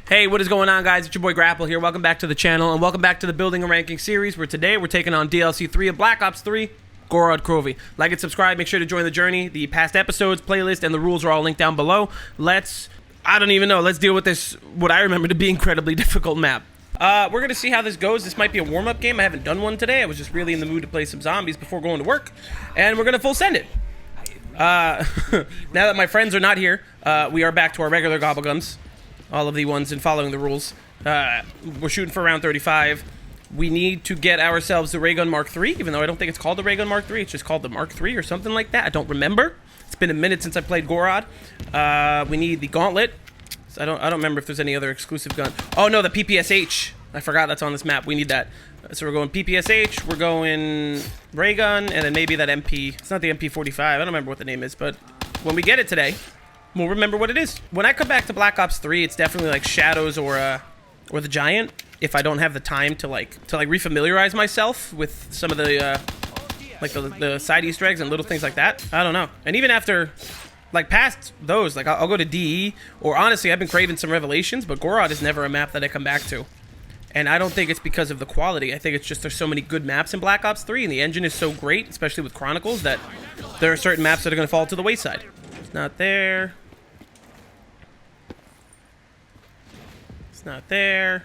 Hey, what is going on, guys? It's your boy Grapple here. Welcome back to the channel, and welcome back to the Building and Ranking series, where today we're taking on DLC 3 of Black Ops 3, Gorod Krovi. Like and subscribe, make sure to join the journey. The past episodes, playlist, and the rules are all linked down below. I don't even know, let's deal with this, what I remember to be incredibly difficult map. We're going to see how this goes. This might be a warm-up game. I haven't done one today. I was just really in the mood to play some zombies before going to work, and we're going to full send it. Now that my friends are not here, we are back to our regular gobble guns. All of the ones and following the rules. We're shooting for round 35. We need to get ourselves the Ray Gun Mark III, even though I don't think it's called the Ray Gun Mark III. It's just called the Mark III or something like that. I don't remember. It's been a minute since I played Gorod. We need the Gauntlet. So I don't remember if there's any other exclusive gun. Oh no, the PPSH. I forgot that's on this map. We need that. So we're going PPSH. We're going Ray Gun, and then maybe that MP. It's not the MP45. I don't remember what the name is, but when we get it today, we'll remember what it is. When I come back to Black Ops 3, it's definitely like Shadows or the Giant. If I don't have the time to refamiliarize myself with some of the the side Easter eggs and little things like that. I don't know. And even after past those, I'll go to DE, or honestly, I've been craving some Revelations, but Gorod is never a map that I come back to. And I don't think it's because of the quality. I think it's just there's so many good maps in Black Ops 3, and the engine is so great, especially with Chronicles, that there are certain maps that are going to fall to the wayside. It's not there. It's not there.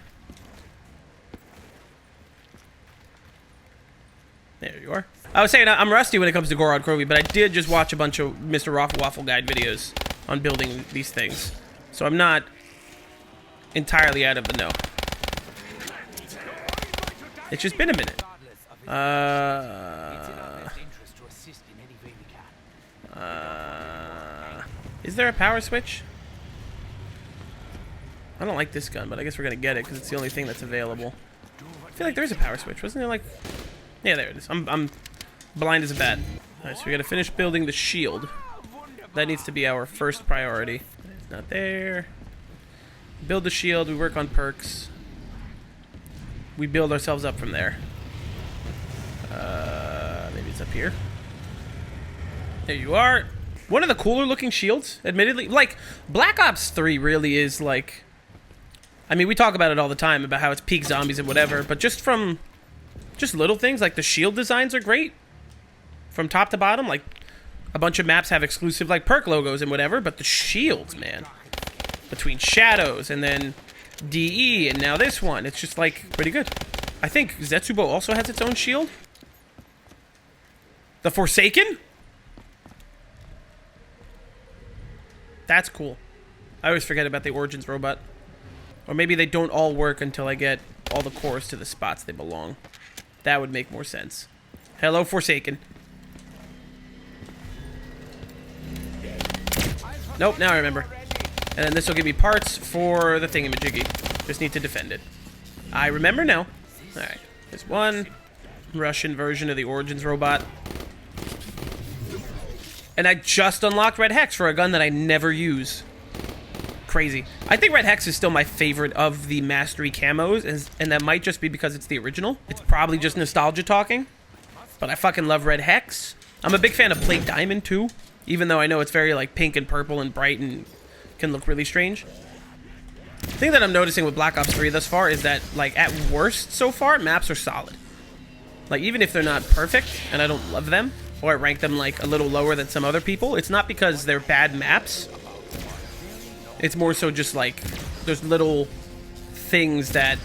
There you are. I was saying I'm rusty when it comes to Gorod Krovi, but I did just watch a bunch of Mr. Raffle Waffle Guide videos on building these things. So I'm not entirely out of the know. It's just been a minute. Is there a power switch? I don't like this gun, but I guess we're gonna get it because it's the only thing that's available. I feel like there's a power switch, wasn't there? Yeah, there it is. I'm blind as a bat. Alright, so we gotta finish building the shield. That needs to be our first priority. It's not there. Build the shield, we work on perks. We build ourselves up from there. Maybe it's up here. There you are. One of the cooler looking shields, admittedly. Black Ops 3 really is I mean, we talk about it all the time, about how it's peak zombies and whatever, but just little things, like the shield designs are great. From top to bottom, a bunch of maps have exclusive, perk logos and whatever, but the shields, man. Between Shadows and then DE and now this one, it's just, pretty good. I think Zetsubo also has its own shield. The Forsaken? That's cool. I always forget about the Origins robot. Or maybe they don't all work until I get all the cores to the spots they belong. That would make more sense. Hello, Forsaken. Nope, now I remember. And then this will give me parts for the thingamajiggy. Just need to defend it. I remember now. Alright, there's one Russian version of the Origins robot. And I just unlocked Red Hex for a gun that I never use. Crazy. I think Red Hex is still my favorite of the Mastery camos, and that might just be because it's the original. It's probably just nostalgia talking, but I fucking love Red Hex. I'm a big fan of Plate Diamond, too, even though I know it's very, pink and purple and bright and can look really strange. The thing that I'm noticing with Black Ops 3 thus far is that, at worst so far, maps are solid. Even if they're not perfect, and I don't love them, or I rank them, a little lower than some other people, it's not because they're bad maps. It's more so just, there's little things that,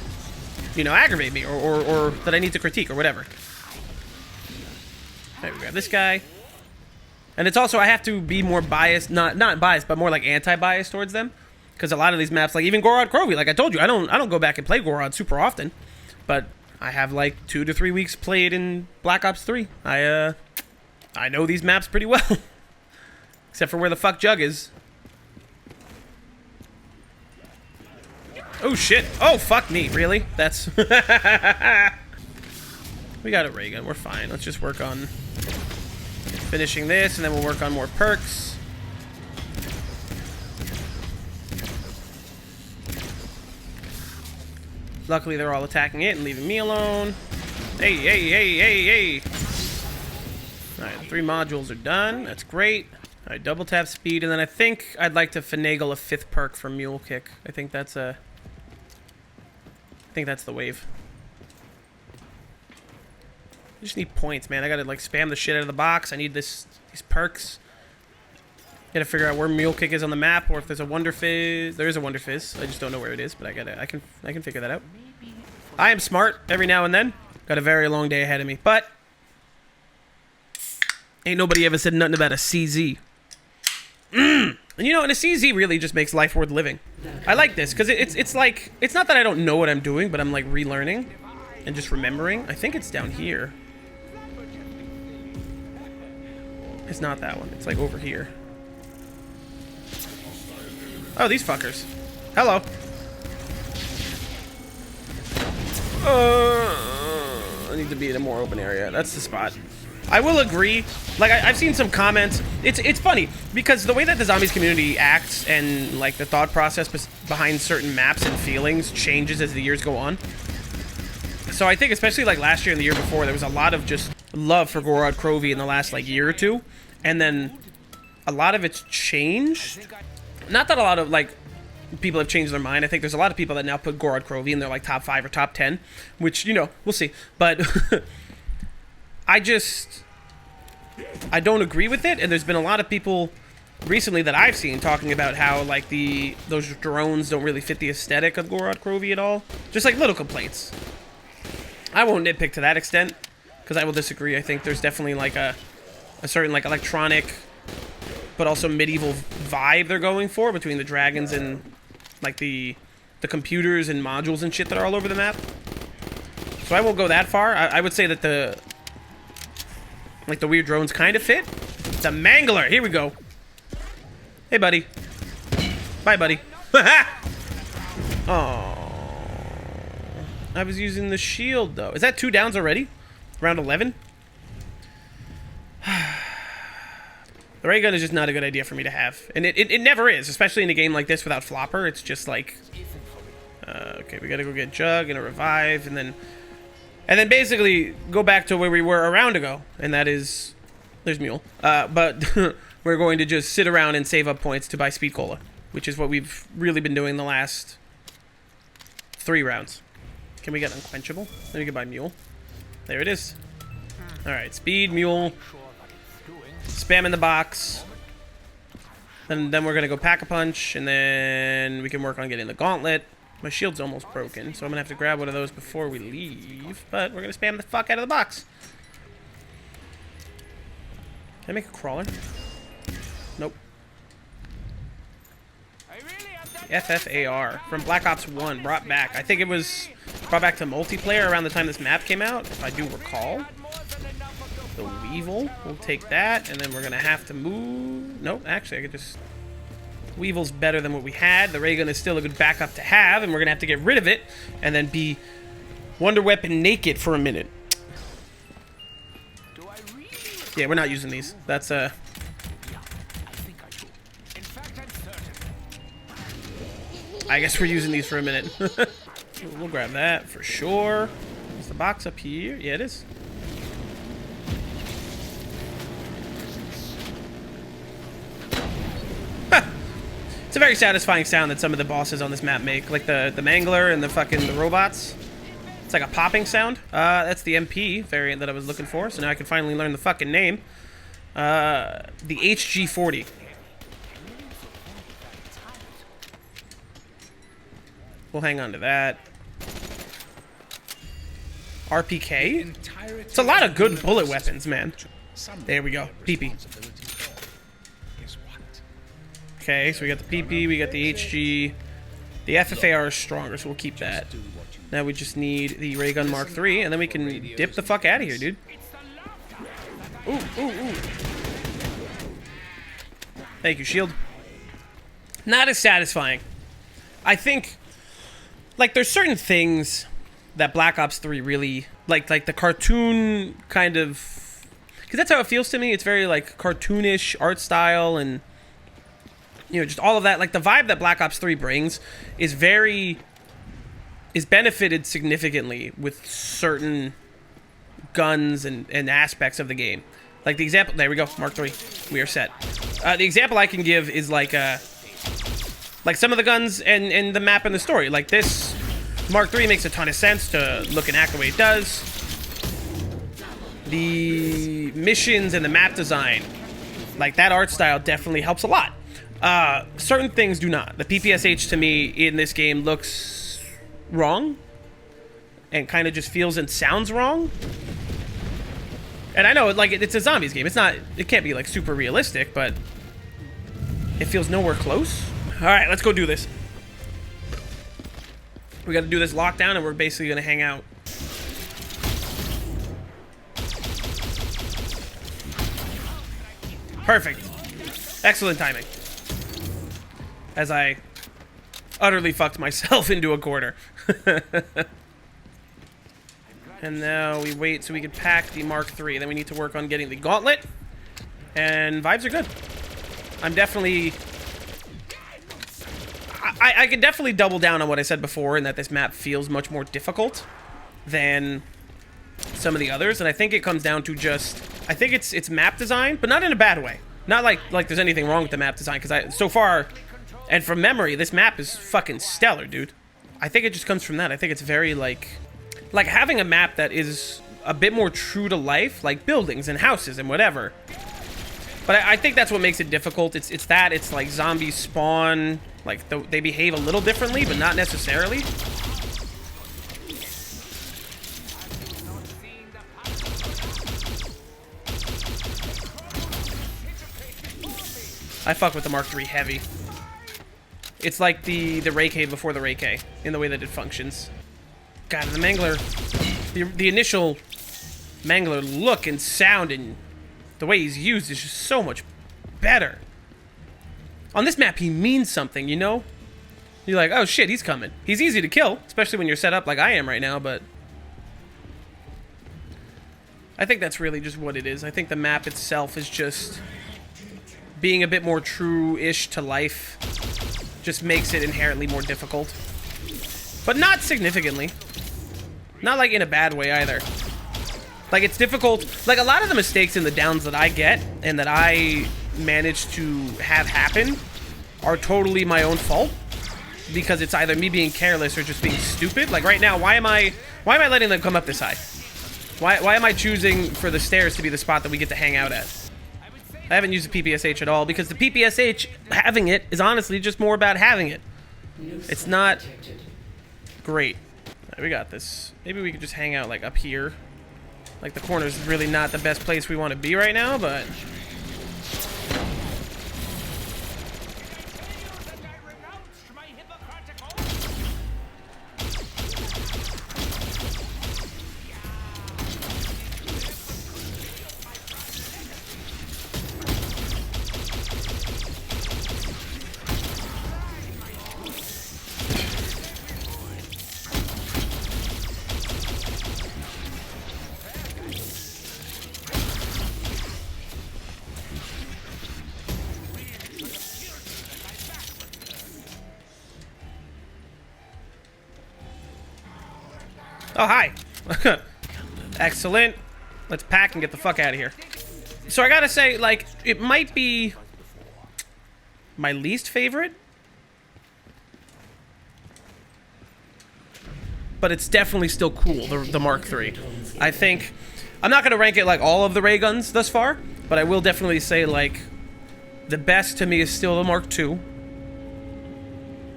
aggravate me, or that I need to critique, or whatever. Alright, we grab this guy. And it's also, I have to be more biased, not biased, but more, anti-biased towards them. Because a lot of these maps, even Gorod Krovi, I told you, I don't go back and play Gorod super often. But I have, 2 to 3 weeks played in Black Ops 3. I know these maps pretty well. Except for where the fuck Jug is. Oh, shit. Oh, fuck me. Really? That's... We got a ray gun. We're fine. Let's just work on finishing this, and then we'll work on more perks. Luckily, they're all attacking it and leaving me alone. Hey, hey, hey, hey, hey. Alright, 3 modules are done. That's great. All right, double tap speed, and then I think I'd like to finagle a 5th perk for Mule Kick. I think that's a think that's the wave. I just need points, man. I gotta like spam the shit out of the box. I need these perks. Gotta figure out where Mule Kick is on the map, or if there's a Wonder Fizz. There is a Wonder Fizz. I just don't know where it is, but I can figure that out. I am smart every now and then. Got a very long day ahead of me, but ain't nobody ever said nothing about a CZ. And you know, and a CZ really just makes life worth living. I like this because it's like, it's not that I don't know what I'm doing, but I'm like relearning and just remembering. I think it's down here. It's not that one. It's like over here. Oh, these fuckers. Hello. I need to be in a more open area. That's the spot. I will agree. Like, I've seen some comments. It's funny, because the way that the zombies community acts and, like, the thought process behind certain maps and feelings changes as the years go on. So I think, especially, like, last year and the year before, there was a lot of just love for Gorod Krovi in the last, like, year or two. And then a lot of it's changed. Not that a lot of, like, people have changed their mind. I think there's a lot of people that now put Gorod Krovi in their, like, top 5 or top 10, which, you know, we'll see. But I don't agree with it, and there's been a lot of people recently that I've seen talking about how, like, those drones don't really fit the aesthetic of Gorod Krovi at all. Just, like, little complaints. I won't nitpick to that extent, because I will disagree. I think there's definitely, like, a certain, like, electronic but also medieval vibe they're going for between the dragons and, like, the computers and modules and shit that are all over the map. So I won't go that far. I would say that the weird drones kind of fit. The Mangler, here we go. Hey, buddy. Bye, buddy. Oh, I was using the shield, though. Is that 2 downs already? Round 11? The ray gun is just not a good idea for me to have. And it never is, especially in a game like this without Flopper. It's just like... okay, we gotta go get Jug and a revive, and then basically go back to where we were a round ago. And that is... There's Mule. But we're going to just sit around and save up points to buy Speed Cola, which is what we've really been doing the last 3 rounds. Can we get Unquenchable? Then we can buy Mule. There it is. Alright, Speed, Mule... Spam in the box. Then we're gonna go Pack-a-Punch, and then we can work on getting the Gauntlet. My shield's almost broken, so I'm gonna have to grab one of those before we leave. But we're gonna spam the fuck out of the box. Can I make a crawler? Nope. FFAR from Black Ops 1 brought back. I think it was brought back to multiplayer around the time this map came out, if I do recall. The Weevil, we'll take that, and then we're gonna have to move. Nope, actually, I could just. Weevil's better than what we had. The ray gun is still a good backup to have, and we're gonna have to get rid of it, and then be Wonder Weapon naked for a minute. Yeah, we're not using these. That's I guess we're using these for a minute. We'll grab that for sure. Is the box up here? Yeah, it is. It's a very satisfying sound that some of the bosses on this map make, like the Mangler and the robots. It's like a popping sound. That's the MP variant that I was looking for, so now I can finally learn the fucking name. The HG40. We'll hang on to that. RPK? It's a lot of good bullet weapons, man. There we go. PP. Okay, so we got the PP, we got the HG. The FFAR is stronger, so we'll keep that. Now we just need the Ray Gun Mark III, and then we can dip the fuck out of here, dude. Ooh, ooh, ooh. Thank you, shield. Not as satisfying. I think, like, there's certain things that Black Ops 3 really, like the cartoon kind of, because that's how it feels to me. It's very, like, cartoonish art style, and you know, just all of that. Like, the vibe that Black Ops 3 brings is benefited significantly with certain guns and aspects of the game. Like the example, there we go, Mark III, we are set. The example I can give is like some of the guns and the map and the story. Like this Mark III makes a ton of sense to look and act the way it does. The missions and the map design, like that art style definitely helps a lot. Certain things do not. The PPSH to me in this game looks wrong and kind of just feels and sounds wrong. And I know, like, it's a zombies game. It can't be, like, super realistic, but it feels nowhere close. All right, let's go do this. We got to do this lockdown, and we're basically going to hang out. Perfect. Excellent timing. As I utterly fucked myself into a quarter. And now we wait so we can pack the Mark III. Then we need to work on getting the gauntlet. And vibes are good. I'm definitely... I could definitely double down on what I said before in that this map feels much more difficult than some of the others. And I think it comes down to just... I think it's map design, but not in a bad way. Not like there's anything wrong with the map design, because so far, and from memory, this map is fucking stellar, dude. I think it just comes from that. I think it's very, like having a map that is a bit more true to life, like buildings and houses and whatever. But I think that's what makes it difficult. It's that, it's like zombies spawn, like they behave a little differently, but not necessarily. I fuck with the Mark III heavy. It's like the Reiki before the Reiki in the way that it functions. God, the Mangler, the initial Mangler look and sound and the way he's used is just so much better. On this map, he means something, you know? You're like, oh shit, he's coming. He's easy to kill, especially when you're set up like I am right now, but... I think that's really just what it is. I think the map itself is just... being a bit more true-ish to life just makes it inherently more difficult. But not significantly. Not like in a bad way either. Like it's difficult, like a lot of the mistakes in the downs that I get and that I manage to have happen are totally my own fault. Because it's either me being careless or just being stupid. Like right now, why am I letting them come up this high? Why am I choosing for the stairs to be the spot that we get to hang out at? I haven't used the PPSH at all because the PPSH, having it, is honestly just more about having it. It's not great. Right, we got this. Maybe we could just hang out like up here. Like the corner's really not the best place we want to be right now, but... Oh, hi. Excellent. Let's pack and get the fuck out of here. So I gotta say, like, it might be my least favorite. But it's definitely still cool, the Mark III. I think... I'm not gonna rank it like all of the ray guns thus far, but I will definitely say, like, the best to me is still the Mark II.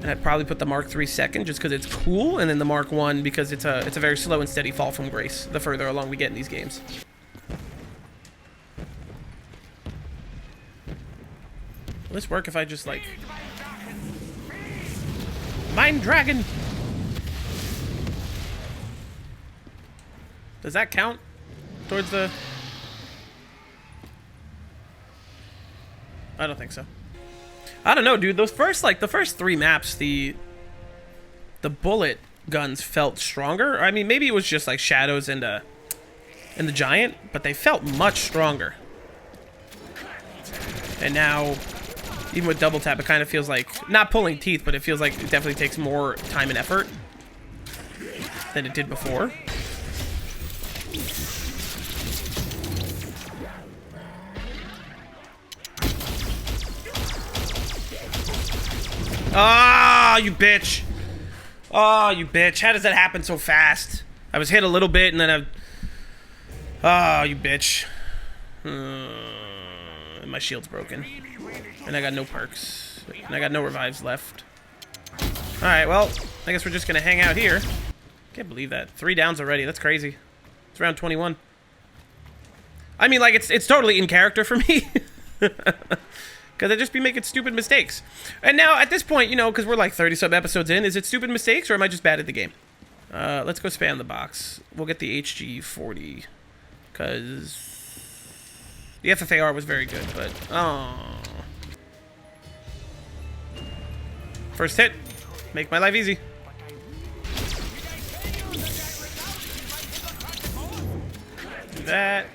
And I'd probably put the Mark III second just because it's cool, and then the Mark I because it's a very slow and steady fall from grace the further along we get in these games. Will this work if I just, like... Mind Dragon! Does that count towards the... I don't think so. I don't know, dude. Those first, like, the first 3 maps, the bullet guns felt stronger. I mean, maybe it was just, like, Shadows and the Giant, but they felt much stronger. And now, even with double tap, it kind of feels like, not pulling teeth, but it feels like it definitely takes more time and effort than it did before. Ah, you bitch. Oh, you bitch. How does that happen so fast? I was hit a little bit and then Oh, you bitch. My shield's broken. And I got no perks. And I got no revives left. Alright, well, I guess we're just gonna hang out here. Can't believe that. 3 downs already. That's crazy. It's round 21. I mean, like, it's totally in character for me. Because I just be making stupid mistakes. And now, at this point, you know, because we're like 30-some episodes in, is it stupid mistakes or am I just bad at the game? Let's go spam the box. We'll get the HG40. Because the FFAR was very good, but... Oh. First hit. Make my life easy. Do that.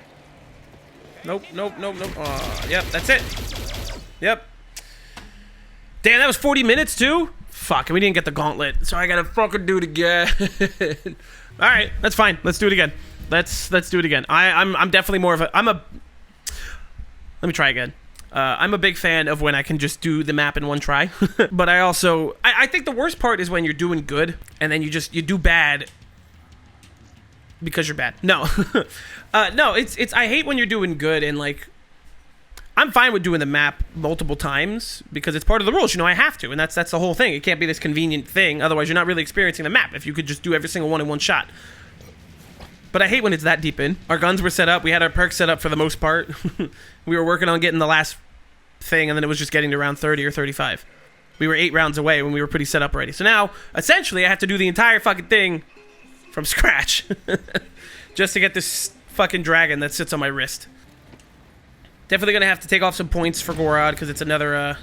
Nope, nope, nope, nope. Oh, yep, that's it. Yep. Damn, that was 40 minutes too? Fuck, and we didn't get the gauntlet, so I gotta fucking do it again. Alright, that's fine. Let's do it again. Let's do it again. I'm definitely more of a... Let me try again. I'm a big fan of when I can just do the map in one try. But I also... I think the worst part is when you're doing good, and then you do bad because you're bad. No. No, it's... I hate when you're doing good and, like... I'm fine with doing the map multiple times because it's part of the rules. You know, I have to, and that's the whole thing. It can't be this convenient thing. Otherwise, you're not really experiencing the map if you could just do every single one in one shot. But I hate when it's that deep in. Our guns were set up. We had our perks set up for the most part. We were working on getting the last thing, and then it was just getting to round 30 or 35. We were 8 rounds away when we were pretty set up already. So now, essentially, I have to do the entire fucking thing from scratch. Just to get this fucking dragon that sits on my wrist. Definitely going to have to take off some points for Gorod, because it's another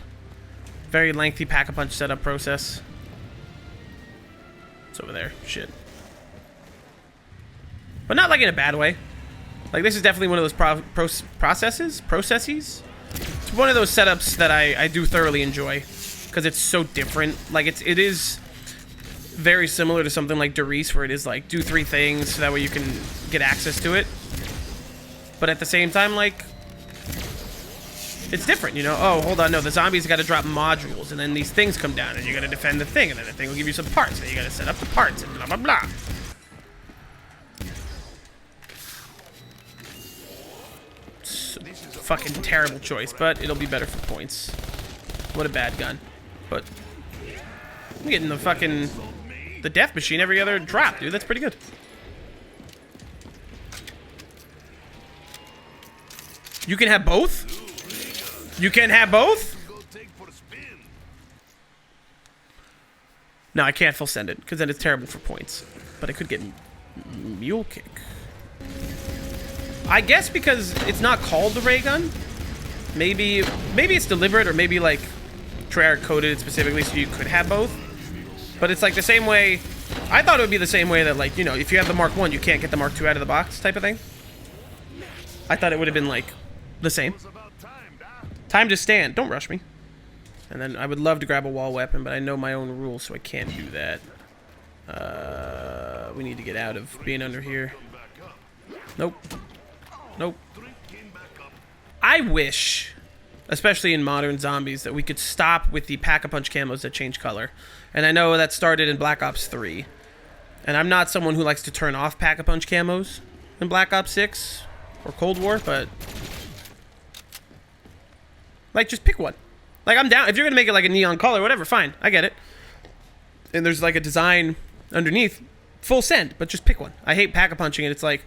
very lengthy pack-a-punch setup process. It's over there. Shit. But not like in a bad way. Like, this is definitely one of those processes? It's one of those setups that I do thoroughly enjoy. Because it's so different. Like, it is very similar to something like Doris, where it is like, do 3 things so that way you can get access to it. But at the same time, like... It's different, you know? Oh, hold on, no, the zombies got to drop modules, and then these things come down, and you got to defend the thing, and then the thing will give you some parts, and you got to set up the parts, and blah, blah, blah. It's a fucking terrible choice, but it'll be better for points. What a bad gun. But I'm getting the death machine every other drop, dude. That's pretty good. You can have both? You can have both? No, I can't full send it, because then it's terrible for points. But I could get Mule Kick. I guess because it's not called the ray gun. Maybe it's deliberate, or maybe, like, Treyarch coded it specifically so you could have both. But it's, like, the same way... I thought it would be the same way that, like, you know, if you have the Mark 1, you can't get the Mark 2 out of the box type of thing. I thought it would have been, like, the same. Time to stand. Don't rush me. And then I would love to grab a wall weapon, but I know my own rules, so I can't do that. We need to get out of being under here. Nope. Nope. I wish, especially in modern zombies, that we could stop with the pack-a-punch camos that change color. And I know that started in Black Ops 3. And I'm not someone who likes to turn off pack-a-punch camos in Black Ops 6 or Cold War, but... Like, just pick one. Like, I'm down. If you're going to make it like a neon color, whatever, fine. I get it. And there's, like, a design underneath. Full send, but just pick one. I hate pack-a-punching, and it's like,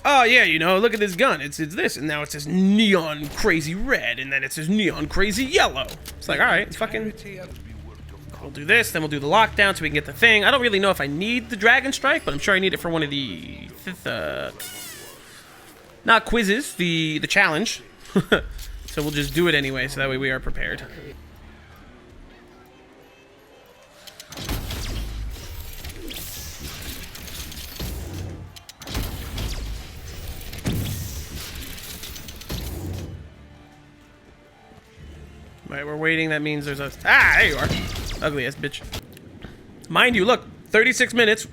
oh, yeah, you know, look at this gun. It's this, and now it says neon crazy red, and then it says neon crazy yellow. It's like, all right, fucking... We'll do this, then we'll do the lockdown so we can get the thing. I don't really know if I need the Dragon Strike, but I'm sure I need it for one of the... not quizzes, the challenge. So we'll just do it anyway, so that way we are prepared. Alright, we're waiting. That means there's a... Ah, there you are. Ugly ass bitch. Mind you, look, 36 minutes,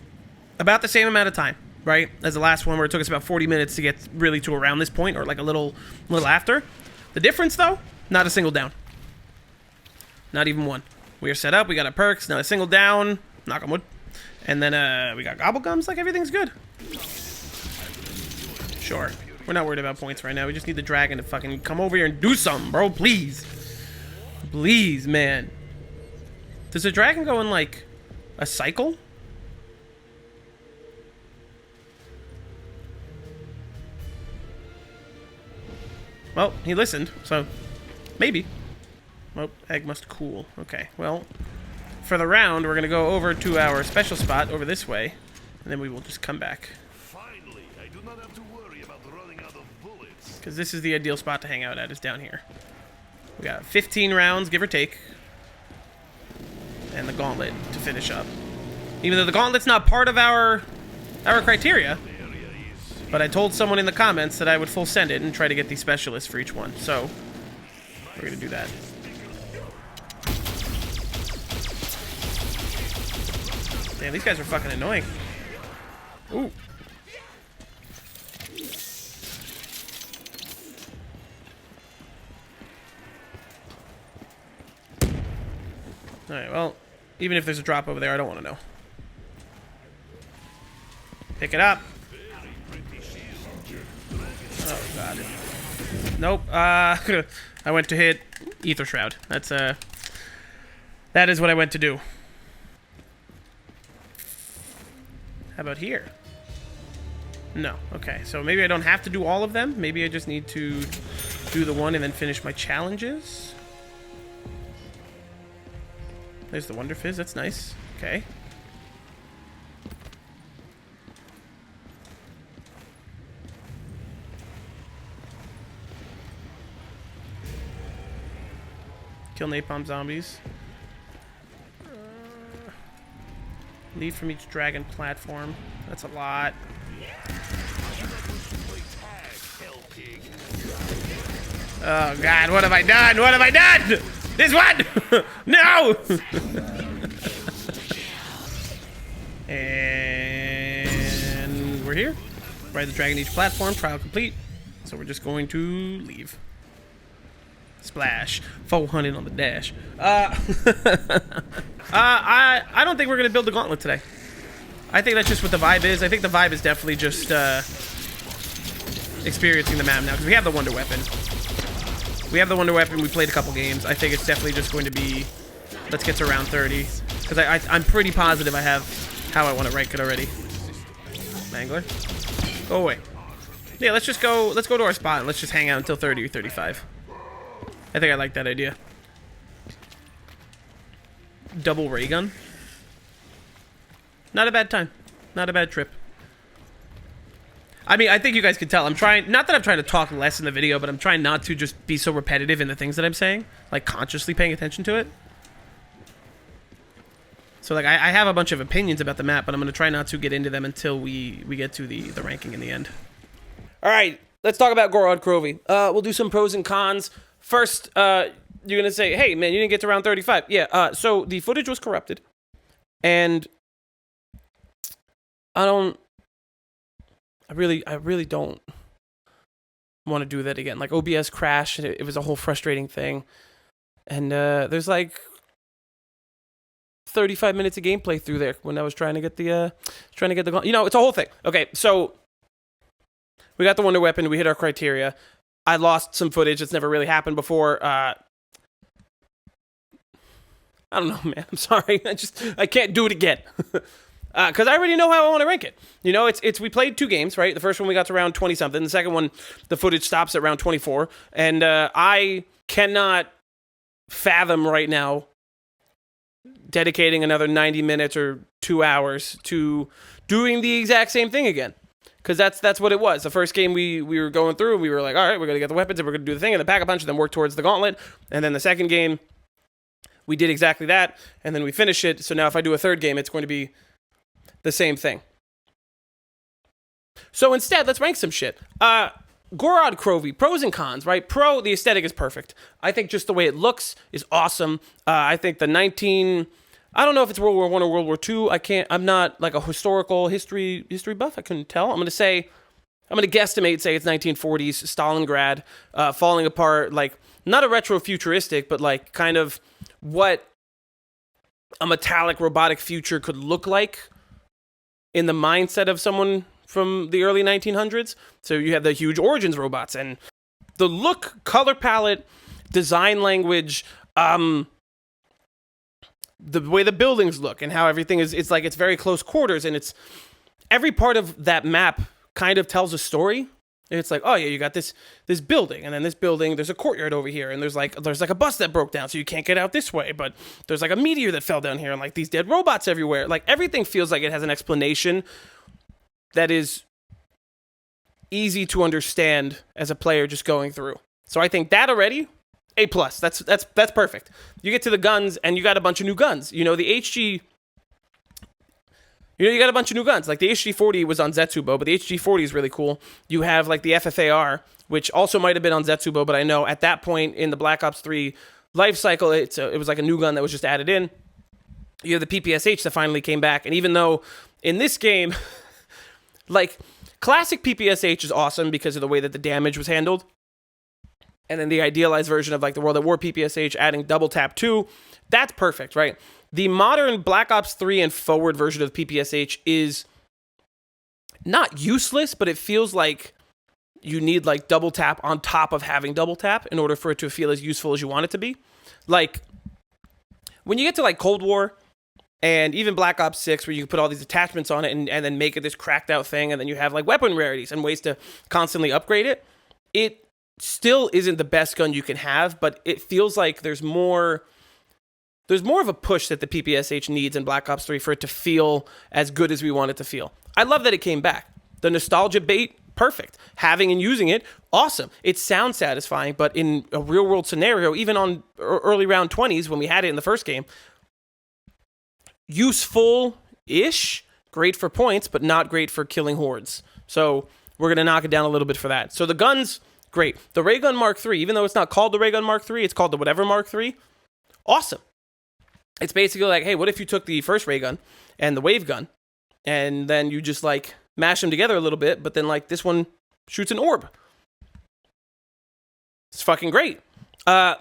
about the same amount of time, right? As the last one where it took us about 40 minutes to get really to around this point, or like a little after. The difference, though, not a single down. Not even one. We are set up, we got our perks, not a single down. Knock on wood. And then we got Gobblegums. Like, everything's good. Sure. We're not worried about points right now. We just need the dragon to fucking come over here and do something, bro. Please. Please, man. Does the dragon go in, like, a cycle? Well, he listened, so maybe. Oh, egg must cool. Okay, well, for the round, we're going to go over to our special spot over this way, and then we will just come back. Finally, I do not have to worry about running out of bullets. Because this is the ideal spot to hang out at, is down here. We got 15 rounds, give or take. And the gauntlet to finish up. Even though the gauntlet's not part of our criteria. But I told someone in the comments that I would full send it and try to get these specialists for each one. So, we're going to do that. Damn, these guys are fucking annoying. Ooh. Alright, well, even if there's a drop over there, I don't want to know. Pick it up. Oh, God. Nope. I went to hit Ether Shroud. That is what I went to do. How about here? No. Okay, so maybe I don't have to do all of them. Maybe I just need to do the one and then finish my challenges. There's the Wonder Fizz. That's nice. Okay. Kill napalm zombies. Leave from each dragon platform. That's a lot. Oh God, what have I done? What have I done? This one! No! And we're here. Ride the dragon each platform. Trial complete. So we're just going to leave. Splash. 400 on the dash. I don't think we're going to build the gauntlet today. I think that's just what the vibe is. I think the vibe is definitely just experiencing the map now. Because we have the Wonder Weapon. We have the Wonder Weapon. We played a couple games. I think it's definitely just going to be... Let's get to round 30. Because I'm pretty positive I have how I want to rank it already. Mangler. Go away. Yeah, let's just go... Let's go to our spot and let's just hang out until 30 or 35. I think I like that idea. Double ray gun. Not a bad time. Not a bad trip. I mean, I think you guys can tell. I'm trying... Not that I'm trying to talk less in the video, but I'm trying not to just be so repetitive in the things that I'm saying. Like, consciously paying attention to it. So, like, I have a bunch of opinions about the map, but I'm going to try not to get into them until we get to the ranking in the end. All right. Let's talk about Gorod Krovi. We'll do some pros and cons. First, you're going to say, hey, man, you didn't get to round 35. Yeah, so the footage was corrupted. And I really don't want to do that again. Like, OBS crashed, and it was a whole frustrating thing. And there's like 35 minutes of gameplay through there when I was trying to get the you know, it's a whole thing. Okay, so we got the Wonder Weapon, we hit our criteria. I lost some footage that's never really happened before. I don't know, man. I'm sorry. I can't do it again. Because I already know how I want to rank it. You know, we played 2 games, right? The first one we got to round 20-something. The second one, the footage stops at round 24. And I cannot fathom right now dedicating another 90 minutes or 2 hours to doing the exact same thing again. Because that's what it was. The first game we were going through, we were like, all right, we're going to get the weapons and we're going to do the thing and then pack a bunch and then work towards the gauntlet. And then the second game, we did exactly that. And then we finished it. So now if I do a third game, it's going to be the same thing. So instead, let's rank some shit. Gorod Krovi, pros and cons, right? Pro, the aesthetic is perfect. I think just the way it looks is awesome. I think the I don't know if it's World War I or World War II. I'm not like a historical history buff. I couldn't tell. I'm going to guesstimate, say it's 1940s, Stalingrad, falling apart, like, not a retro-futuristic, but like kind of what a metallic robotic future could look like in the mindset of someone from the early 1900s. So you have the huge Origins robots, and the look, color palette, design language, the way the buildings look and how everything is, it's like it's very close quarters, and it's every part of that map kind of tells a story. It's like, oh yeah, you got this building, and then this building, there's a courtyard over here, and there's like a bus that broke down, so you can't get out this way, but there's like a meteor that fell down here, and like these dead robots everywhere. Like everything feels like it has an explanation that is easy to understand as a player just going through. So I think that already, A+. That's perfect. You get to the guns, and you got a bunch of new guns. You know, the HG. You got a bunch of new guns. Like the HG40 was on Zetsubo, but the HG40 is really cool. You have like the FFAR, which also might have been on Zetsubo, but I know at that point in the Black Ops 3 life cycle, it was like a new gun that was just added in. You have the PPSH that finally came back, and even though in this game, like classic PPSH is awesome because of the way that the damage was handled, and then the idealized version of like the World at War PPSH adding double tap 2, that's perfect, right? The modern Black Ops 3 and forward version of PPSH is not useless, but it feels like you need like double tap on top of having double tap in order for it to feel as useful as you want it to be. Like when you get to like Cold War and even Black Ops 6, where you put all these attachments on it and then make it this cracked out thing, and then you have like weapon rarities and ways to constantly upgrade it, it still isn't the best gun you can have, but it feels like there's more of a push that the PPSH needs in Black Ops 3 for it to feel as good as we want it to feel. I love that it came back. The nostalgia bait, perfect. Having and using it, awesome. It sounds satisfying, but in a real-world scenario, even on early round 20s when we had it in the first game, useful-ish, great for points, but not great for killing hordes. So we're going to knock it down a little bit for that. So the guns, great. The Ray Gun Mark III, even though it's not called the Ray Gun Mark III, it's called the whatever Mark III, awesome. It's basically like, hey, what if you took the first ray gun and the wave gun, and then you just like mash them together a little bit, but then like this one shoots an orb. It's fucking great. And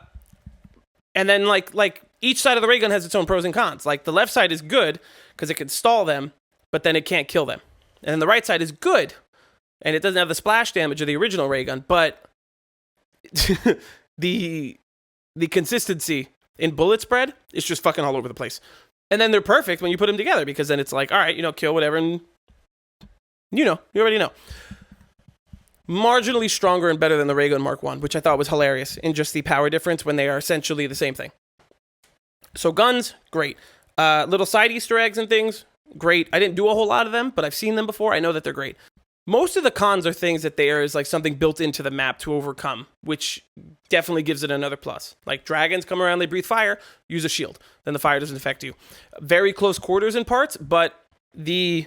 then like each side of the ray gun has its own pros and cons. Like the left side is good because it can stall them, but then it can't kill them. And then the right side is good, and it doesn't have the splash damage of the original ray gun, but the consistency in bullet spread, it's just fucking all over the place. And then they're perfect when you put them together, because then it's like, all right, kill whatever, and you already know. Marginally stronger and better than the Ray Gun Mark I, which I thought was hilarious in just the power difference when they are essentially the same thing. So guns, great. Little side Easter eggs and things, great. I didn't do a whole lot of them, but I've seen them before. I know that they're great. Most of the cons are things that there is like something built into the map to overcome, which definitely gives it another plus. Like dragons come around, they breathe fire, use a shield. Then the fire doesn't affect you. Very close quarters in parts, but the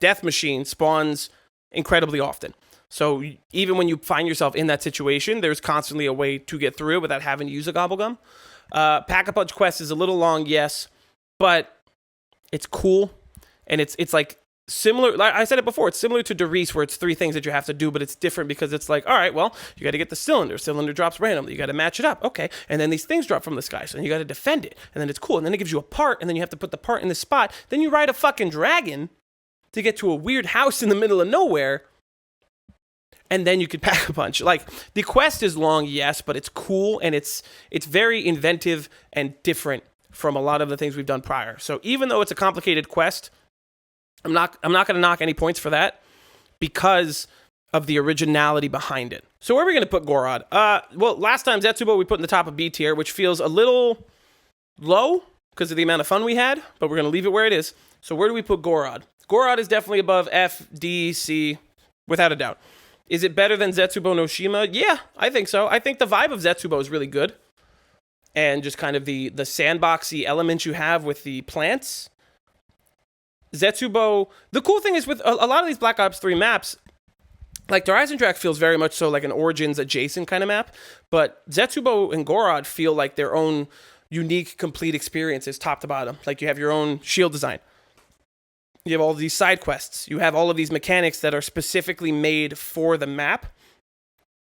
death machine spawns incredibly often. So even when you find yourself in that situation, there's constantly a way to get through it without having to use a gobblegum. Pack-a-Punch quest is a little long, yes, but it's cool. And it's like similar, like I said it before, it's similar to Derice, where it's 3 things that you have to do, but it's different because it's like, all right, well, you got to get the cylinder. Cylinder drops randomly. You got to match it up. Okay. And then these things drop from the sky. So then you got to defend it. And then it's cool. And then it gives you a part. And then you have to put the part in the spot. Then you ride a fucking dragon to get to a weird house in the middle of nowhere. And then you could pack a punch. Like, the quest is long, yes, but it's cool. And it's very inventive and different from a lot of the things we've done prior. So even though it's a complicated quest, I'm not going to knock any points for that because of the originality behind it. So where are we going to put Gorod? Well, last time Zetsubo we put in the top of B tier, which feels a little low because of the amount of fun we had, but we're going to leave it where it is. So where do we put Gorod? Gorod is definitely above F, D, C, without a doubt. Is it better than Zetsubo no Shima? Yeah, I think so. I think the vibe of Zetsubo is really good. And just kind of the sandboxy elements you have with the plants. Zetsubo, the cool thing is with a lot of these Black Ops 3 maps, like the Horizon Track feels very much so like an Origins adjacent kind of map, but Zetsubo and Gorod feel like their own unique, complete experiences top to bottom. Like you have your own shield design. You have all these side quests. You have all of these mechanics that are specifically made for the map.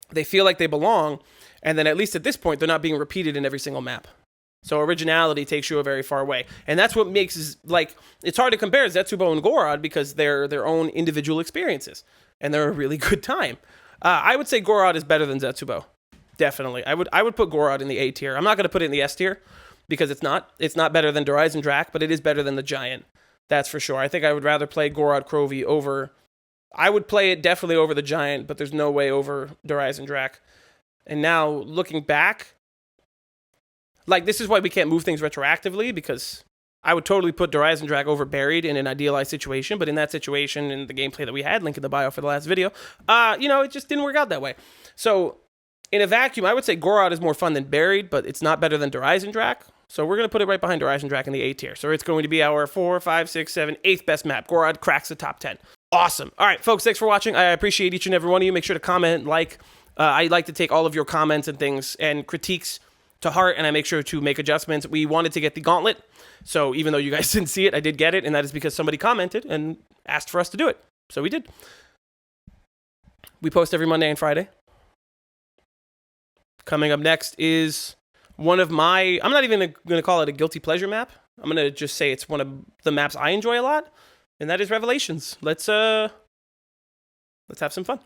They feel like they belong, and then at least at this point, they're not being repeated in every single map. So originality takes you a very far way. And that's what makes, like, it's hard to compare Zetsubo and Gorod because they're their own individual experiences. And they're a really good time. I would say Gorod is better than Zetsubo. Definitely. I would put Gorod in the A tier. I'm not going to put it in the S tier because it's not. It's not better than Horizon Drac, but it is better than the Giant. That's for sure. I think I would rather play Gorod Krovi over... I would play it definitely over the Giant, but there's no way over Horizon Drac. And now, looking back, like, this is why we can't move things retroactively, because I would totally put Horizon Drac over Buried in an idealized situation, but in that situation, in the gameplay that we had, link in the bio for the last video, it just didn't work out that way. So, in a vacuum, I would say Gorod is more fun than Buried, but it's not better than Horizon Drac. So we're going to put it right behind Horizon Drac in the A tier. So it's going to be our 4, 5, 6, 7, 8th best map. Gorod cracks the top 10. Awesome. All right, folks, thanks for watching. I appreciate each and every one of you. Make sure to comment, like. I like to take all of your comments and things and critiques to heart, and I make sure to make adjustments. We wanted to get the gauntlet, so even though you guys didn't see it, I did get it, and that is because somebody commented and asked for us to do it. So we did. We post every Monday and Friday. Coming up next is one of my... I'm not even going to call it a guilty pleasure map. I'm going to just say it's one of the maps I enjoy a lot, and that is Revelations. Let's have some fun.